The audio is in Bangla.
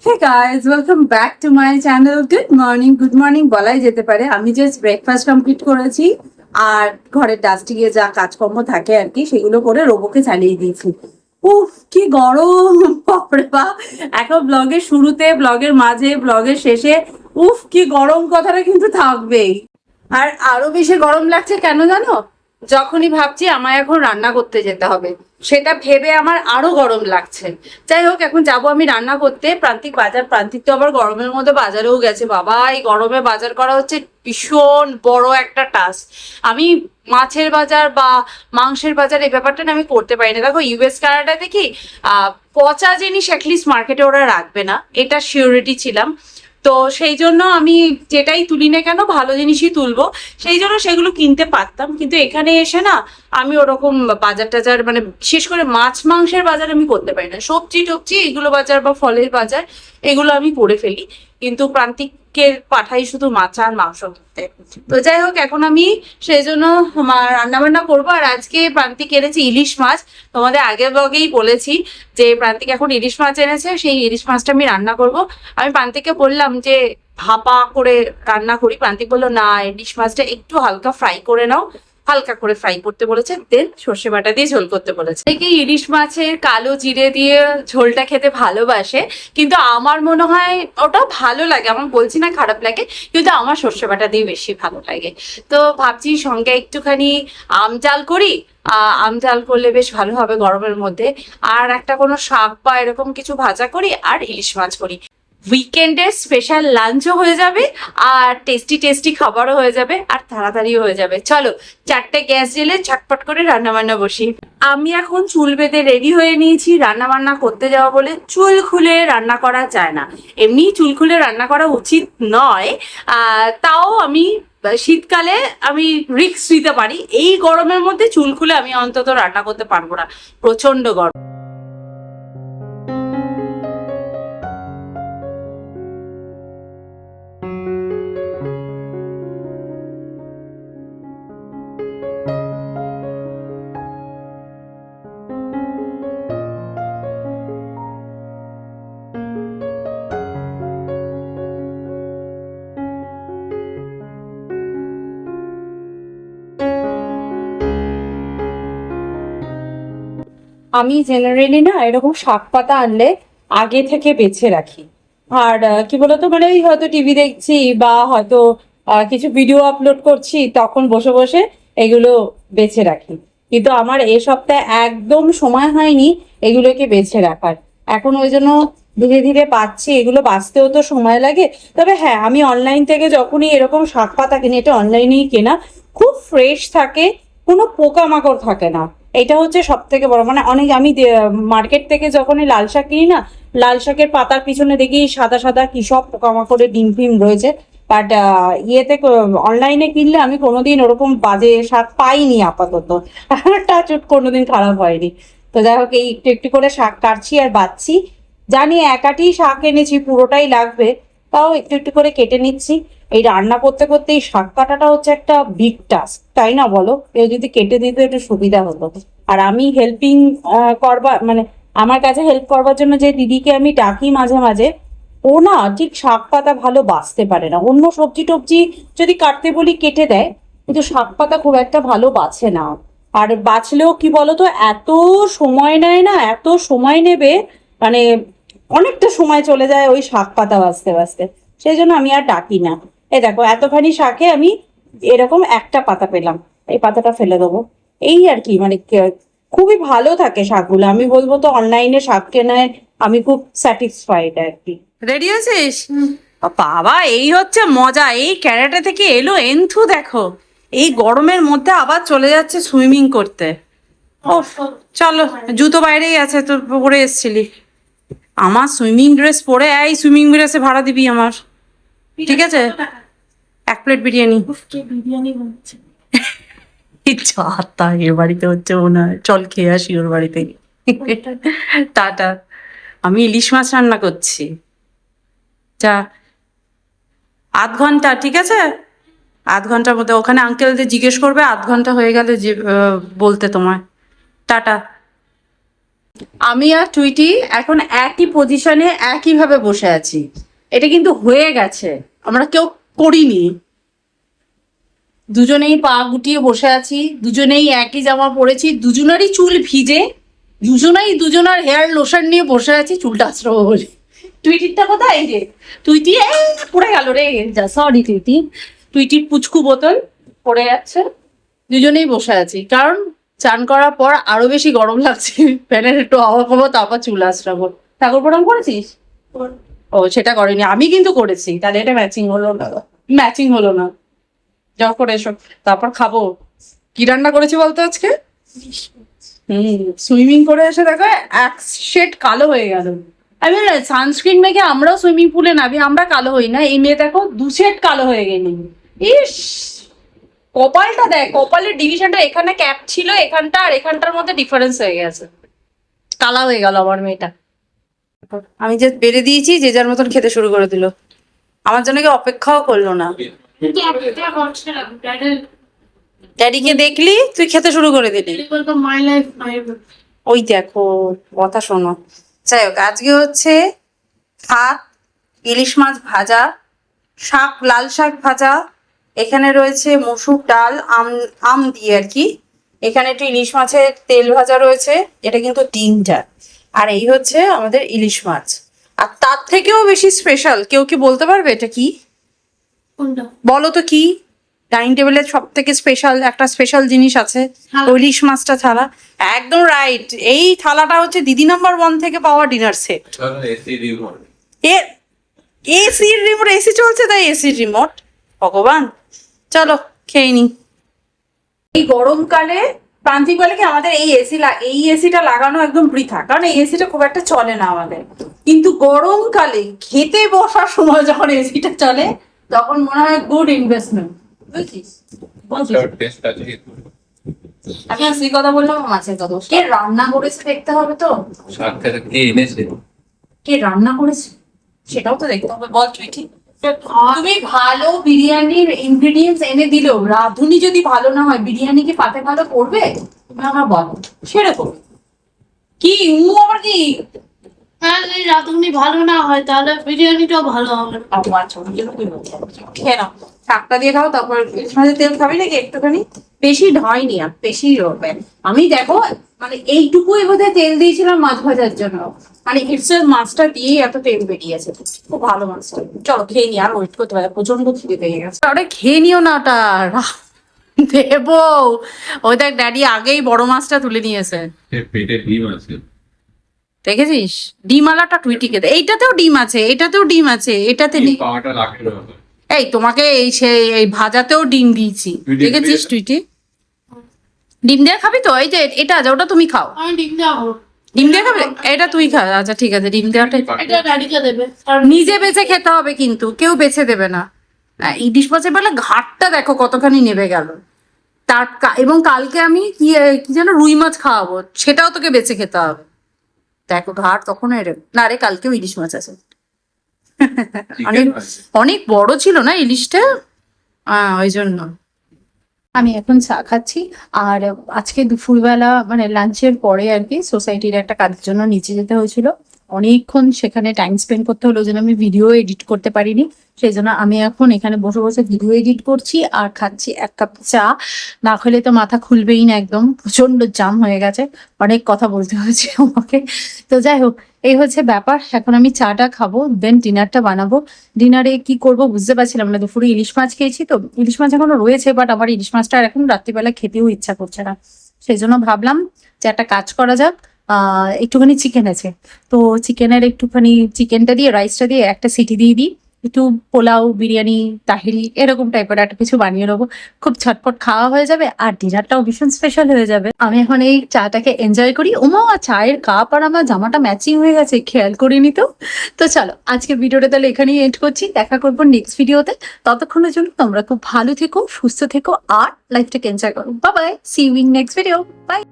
Hey guys, welcome back to my channel. Good morning বলাই যেতে পারে। আমি জাস্ট ব্রেকফাস্ট কমপ্লিট করেছি আর ঘরের ডাস্টিং এ যা কাজকর্ম থাকে আর কি সেগুলো করে রোবোকে চালিয়ে দিয়েছি। উফ কি গরম বাপরে বাপ। এখন ব্লগের শুরুতে, ব্লগের মাঝে, ব্লগের শেষে উফ কি গরম কথাটা কিন্তু থাকবেই। আর আরো বেশি গরম লাগছে কেন জানো? যখনই ভাবছি আমায় এখন রান্না করতে যেতে হবে, সেটা ভেবে আমার আরো গরম লাগছে। যাই হোক, এখন যাব আমি রান্না করতে। প্রান্তিক তো আবার গরমের মধ্যে বাজারেও গেছে। বাবা, এই গরমে বাজার করা হচ্ছে ভীষণ বড় একটা টাস্ক। আমি মাছের বাজার বা মাংসের বাজার এই ব্যাপারটা না আমি করতে পারি না। দেখো, ইউএস কানাডাতে কি পচা জিনিস অ্যাটলিস্ট মার্কেটে ওরা রাখবে না, এটা শিওরিটি ছিলাম। তো সেই জন্য আমি যেটাই তুলি না কেন ভালো জিনিসই তুলবো, সেই জন্য সেগুলো কিনতে পারতাম। কিন্তু এখানে এসে না আমি ওরকম বাজার টাজার মানে বিশেষ করে মাছ মাংসের বাজার আমি করতে পারি না। সবজি টবজি এগুলো বাজার বা ফলের বাজার এগুলো আমি করে ফেলি, কিন্তু প্রান্তিককে পাঠাই শুধু মাছ আর মাংস করতে। তো যাই হোক, এখন আমি সেই জন্য রান্না বান্না করবো। আর আজকে প্রান্তিক এনেছে ইলিশ মাছ। তোমাদের আগের ব্লগেই বলেছি যে প্রান্তিক এখন ইলিশ মাছ এনেছে, সেই ইলিশ মাছটা আমি রান্না করব। আমি প্রান্তিককে বললাম যে ভাপা করে রান্না করি, প্রান্তিক বললো না, ইলিশ মাছটা একটু হালকা ফ্রাই করে নাও। হালকা করে ফ্রাই করতে বলেছে, দেন সর্ষে বাটা দিয়ে ঝোল করতে বলেছে। থেকে ইলিশ মাছের কালো জিরে দিয়ে ঝোলটা খেতে ভালোবাসে, কিন্তু আমার মনে হয় ওটা ভালো লাগে, আমার বলছি না খারাপ লাগে, কিন্তু আমার সর্ষে বাটা দিয়ে বেশি ভালো লাগে। তো ভাবছি সঙ্গে একটুখানি আম জাল করি। আম জাল করলে বেশ ভালো হবে গরমের মধ্যে। আর একটা কোনো শাক বা এরকম কিছু ভাজা করি আর ইলিশ মাছ করি। উইকেন্ডের স্পেশাল লাঞ্চও হয়ে যাবে আর টেস্টি টেস্টি খাবারও হয়ে যাবে আর তাড়াতাড়িও হয়ে যাবে। চলো, 4টে গ্যাস জেলে ঝটপট করে রান্না বান্না বসি। আমি এখন চুল বেঁধে রেডি হয়ে নিয়েছি রান্না বান্না করতে যাওয়া বলে। চুল খুলে রান্না করা যায় না, এমনি চুল খুলে রান্না করা উচিত নয়। তাও আমি শীতকালে আমি রিস্ক নিতে পারি, এই গরমের মধ্যে চুল খুলে আমি অন্তত রান্না করতে পারবো না, প্রচন্ড গরম। আমি জেনারেলি না এরকম শাক পাতা আনলে আগে থেকে বেছে রাখি। আর কি বলতো, মানে ওই হয়তো টিভি দেখছি বা হয়তো কিছু ভিডিও আপলোড করছি, তখন বসে বসে এগুলো বেছে রাখি। কিন্তু আমার এ সপ্তাহে একদম সময় হয়নি এগুলোকে বেছে রাখার। এখন ওই জন্য ধীরে ধীরে পাচ্ছি, এগুলো বাঁচতেও তো সময় লাগে। তবে হ্যাঁ, আমি অনলাইন থেকে যখনই এরকম শাক পাতা কিনি, এটা অনলাইনেই কেনা, খুব ফ্রেশ থাকে, কোনো পোকামাকড় থাকে না। এটা হচ্ছে সব থেকে বড়, মানে অনেক আমি মার্কেট থেকে যখনই লাল শাক কিনি না, লাল শাকের পাতার পিছনে দেখি সাদা সাদা কি সব পোকামাকড়ের ডিম ফিম রয়েছে। বাট ইয়েতে অনলাইনে কিনলে আমি কোনোদিন ওরকম বাজে শাক পাইনি আপাতত। টাচুট কোনোদিন খারাপ হয়নি। তো যাই হোক, এই একটু একটু করে শাক কাটছি আর বাচ্ছি। জানি একাটি শাক এনেছি, পুরোটাই লাগবে, তাও একটু একটু করে কেটে নিচ্ছি। এই রান্না করতে করতে এই শাক কাটাটা হচ্ছে একটা বিগ টাস্ক, তাই না বলো? কেউ যদি কেটে দিত একটু সুবিধা হতো। আর আমি হেল্পিং করবার মানে আমার কাছে হেল্প করবার জন্য যে দিদিকে আমি ডাকি মাঝে মাঝে, ও না ঠিক শাক পাতা ভালো বাছতে পারে না। অন্য সবজি টবজি যদি কাটতে বলি কেটে দেয়, কিন্তু শাক পাতা খুব একটা ভালো বাছে না। আর বাছলেও কি বলতো, এত সময় নেয় না, এত সময় নেবে, মানে অনেকটা সময় চলে যায় ওই শাক পাতা বাছতে বাছতে। সেই জন্য আমি আর ডাকি না। এই দেখো, এতখানি শাকে আমি এরকম একটা পাতা পেলাম, এই পাতাটা ফেলে দেবো। এই আর কি, মানে খুবই ভালো থাকে শাকগুলো। আমি বলবো তো অনলাইনে শাক কেনায় আমি খুব স্যাটিসফাইড আর কি। রেডি আছিস? বাবা, এই হচ্ছে মজা। এই ক্যারাটে থেকে এলো এন্থু, দেখো এই গরমের মধ্যে আবার চলে যাচ্ছে সুইমিং করতে। ও চলো, জুতো বাইরেই আছে, তোর পরে এসছিলি। আমার সুইমিং ড্রেস পরে, এই সুইমিং ড্রেসে ভাড়া দিবি আমার, ঠিক আছে? 1 প্লেট বিরিয়ানি। বিরিয়ানি হচ্ছে ইচ্ছা, এর বাড়িতে হচ্ছে মনে হয়, চল খেয়ে আসি ওর বাড়িতে। টাটা। আমি ইলিশ মাছ রান্না করছি, যা। 0.5 ঘন্টা, ঠিক আছে? 0.5 ঘন্টার মধ্যে ওখানে আঙ্কেলদের জিজ্ঞেস করবে, 0.5 ঘন্টা হয়ে গেলে যে বলতে তোমায়। টাটা। আমি আর টুইটি এখন একই পজিশনে একইভাবে বসে আছি। এটা কিন্তু হয়ে গেছে, আমরা কেউ করিনি। দুজনেই পা গুটিয়ে বসে আছি, দুজনেই একই জামা পরেছি, দুজনেরই চুল ভিজে, দুজনার হেয়ার লোশন নিয়ে বসে আছি চুলটা আঁচড়াবো বলে। টুইটিরটা কোথায়? এই যে টুইটি পড়ে গেল রে, যা সরি টুইটি। টুইটির পুচকু বোতল পড়ে যাচ্ছে। দুজনেই বসে আছি কারণ চান করার পর আরো বেশি গরম লাগছে, ফ্যানের একটু হাওয়া খাবো, তারপর চুল আঁচড়াবো। ঠাকুর প্রণাম করেছিস? ও সেটা করেনি, আমি কিন্তু করেছি। তাহলে এটা ম্যাচিং হলো না, ম্যাচিং হলো না। যখন এসো তারপর খাবো। কি রান্না করেছি বলতো আজকে? সুইমিং করে এসে দেখো এক শেড কালো হয়ে গেল। আমি সানস্ক্রিন মেখে আমরাও সুইমিং পুলে নামি, আমরা কালো হই না, এই মেয়ে দেখো 2 শেড কালো হয়ে গেলি। ইস, কপালটা দেখ, কপালের ডিভিশনটা এখানে ক্যাপ ছিল, এখানটা আর এখানটার মধ্যে ডিফারেন্স হয়ে গেছে, কালা হয়ে গেল আমার মেয়েটা। আমি যে বেড়ে দিয়েছি, যে যার মতন খেতে শুরু করে দিল, আমার জন্য কি অপেক্ষাও করলো না। ড্যাডিকে দেখলি তুই খেতে শুরু করে দিলি। ওই দেখো, কথা শোনো। যাই হোক, আজকে হচ্ছে ভাত, ইলিশ মাছ ভাজা, শাক, লাল শাক ভাজা, এখানে রয়েছে মসুর ডাল আম দিয়ে আর কি, এখানে একটু ইলিশ মাছের তেল ভাজা রয়েছে, এটা কিন্তু ডিমটা। আর এই হচ্ছে আমাদের ইলিশ মাছ। আর তার থেকেও বেশি স্পেশাল কেউ কি বলতে পারবে এটা কি? বলো তো কি? ডাইনিং টেবিলের সব থেকে স্পেশাল একটা স্পেশাল জিনিস আছে, ইলিশ মাছটা থালা। একদম রাইট, এই থালাটা হচ্ছে দিদি নাম্বার 1 থেকে পাওয়া ডিনার সেট। এসির রিমোট, এসি চলছে তাই এসির রিমোট, ভগবান। চলো খেয়ে নি। এই গরমকালে প্রান্তিক বলে কি আমাদের এই এসিটা লাগানো একদম বৃথা, কারণ এই এসিটা খুব একটা চলে না আমাদের। কিন্তু গরমকালে খেতে বসার সময় যখন এসিটা চলে তখন মনে হয় গুড ইনভেস্টমেন্ট, বুঝছিস? আমি সেই কথা বললাম, মাছের কথা। কে রান্না করেছে দেখতে হবে তো, কে রান্না করেছে সেটাও তো দেখতে হবে। বল তুই, ঠিক তুমি ভালো বিরিয়ানির ইনগ্রেডিয়েন্টস এনে দিলেও রাঁধুনি যদি ভালো না হয়, বিরিয়ানি কি পাতে ভালো করবে? তুমি আমার বলো সেরকম কি আবার কি? হ্যাঁ, যদি রাঁধুনি ভালো না হয় তাহলে বিরিয়ানিটাও ভালো হবে। খেয়ে নাও, শাকটা দিয়ে খাও, তারপর ইলিশ মাছের তেল খাবি নাকি একটুখানি? বেশি ঢয়নি আর, বেশি রবে। আমি দেখো মানে এইটুকুই বোধহয় তেল দিয়েছিলাম মাছ ভাজার জন্য, মানে ইটসের মাছটা দিয়েই এত তেল বেরিয়েছে। খুব ভালো মাছটা। চলো খেয়ে নি, আর ওয়েট করতে পারে, প্রচন্ড খিদে পেয়ে গেছে। ওটা খেয়ে নিও না, ওটা দেবো। ওই দেখ ড্যাডি আগেই বড় মাছটা তুলে নিয়েছে। পেটে ডিম আছে, দেখেছিস? ডিম আলাটা টুইটিকে দে। এইটাতেও ডিম আছে, এটাতেও ডিম আছে, এটাতে নেই। পাওয়াটা রাখে রয়েছে। এই তোমাকে এই ভাজাতেও ডিম দিয়েছি, দেখেছিস টুইটি? ডিম দিয়ে খাবি তো? এই যে এটা আছে, ওটা তুমি খাও। আমি ডিম দেওয়া হোক, ডিম দিয়ে খাবে? এটা তুই খা। আচ্ছা ঠিক আছে, ডিম দেওয়াটাই। এটা ড্যাডিকে দেবে, নিজে বেছে খেতে হবে, কিন্তু কেউ বেছে দেবে না। ইলিশ মাছের বেলা ঘাটটা দেখো কতখানি নেমে গেল। এবং কালকে আমি কি কি যেন রুই মাছ খাওয়াবো, সেটাও তোকে বেছে খেতে হবে। দেখো ঘাট তখন না রে, কালকেও ইলিশ মাছ আছে। অনেক অনেক বড় ছিল না ইলিশটা, ওই জন্য। আমি এখন চা খাচ্ছি। আর আজকে দুপুরবেলা মানে লাঞ্চের পরে আর কি সোসাইটির একটা কাজের জন্য নিচে যেতে হয়েছিল, অনেকক্ষণ সেখানে টাইম স্পেন্ড করতে হলো, যেন আমি ভিডিও এডিট করতে পারিনি। সেই জন্য আমি এখন এখানে বসে বসে ভিডিও এডিট করছি আর খাচ্ছি 1 কাপ চা। না খেলে তো মাথা খুলবেই না, একদম প্রচন্ড জাম হয়ে গেছে, অনেক কথা বলতে হয়েছে আমাকে। তো যাই হোক, এই হচ্ছে ব্যাপার। এখন আমি চাটা খাবো, দেন ডিনারটা বানাবো। ডিনারে কি করব বুঝতে পারছিলাম না। দুপুরে ইলিশ মাছ খেয়েছি, তো ইলিশ মাছ এখনো রয়েছে, বাট আমার ইলিশ মাছটা আর এখন রাত্রিবেলা খেতেও ইচ্ছা করছে না। সেই জন্য ভাবলাম যে একটা কাজ করা যাক, একটুখানি চিকেন আছে, তো চিকেনের একটুখানি চিকেনটা দিয়ে রাইসটা দিয়ে একটা সিটি দিয়ে দিই, একটু পোলাও, বিরিয়ানি, তাহিরি এরকম টাইপের একটা কিছু বানিয়ে নেবো। খুব ঝটপট খাওয়া হয়ে যাবে আর ডিনারটাও ভীষণ স্পেশাল হয়ে যাবে। আমি এখন এই চাটাকে এনজয় করি। ওমা, চায়ের কাপ আর আমার জামাটা ম্যাচিং হয়ে গেছে, খেয়াল করিনি তো। তো চলো আজকের ভিডিওটা তাহলে এখানেই এন্ড করছি, দেখা করবো নেক্সট ভিডিওতে। ততক্ষণের জন্য তোমরা খুব ভালো থেকো, সুস্থ থেকো আর লাইফটাকে এনজয় করো। Bye bye, see you in next video, by.